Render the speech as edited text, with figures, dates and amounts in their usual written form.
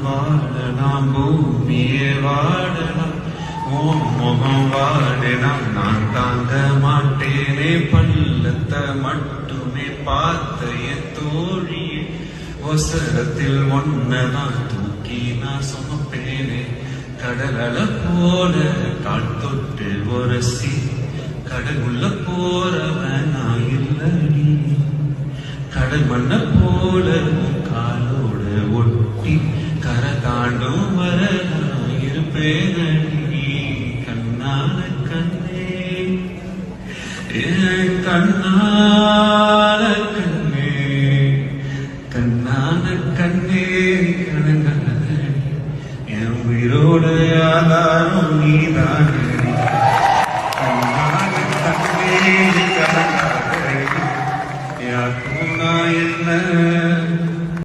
வாழலாம் பூமியே வாழலாம் உன் முகம் வாழலாம் நான் தாங்க மாட்டேனே பள்ளத்தை மட்டுமே பார்த்த என் தோழியே அவசரத்தில் ஒன்னதான் தூக்கி நான் சுமப்பேனே கடல போல கால் தொட்டு ஒரசி கடல் உள்ள போறவன் நான் இல்லடி கடல் மண்ண போல காலோட ஒட்டி கரை தாண்டும் வர நான் இருப்பேனடி கண்ணான கண்ணே கண்ணான கண்ணே கண்ணான கண்ணே கணங்காதடி என் உயிரோட ஆதாரம் நீதானடி கண்ணான கண்ணே கணங்காதடி யாருக்கும் நான் என்ன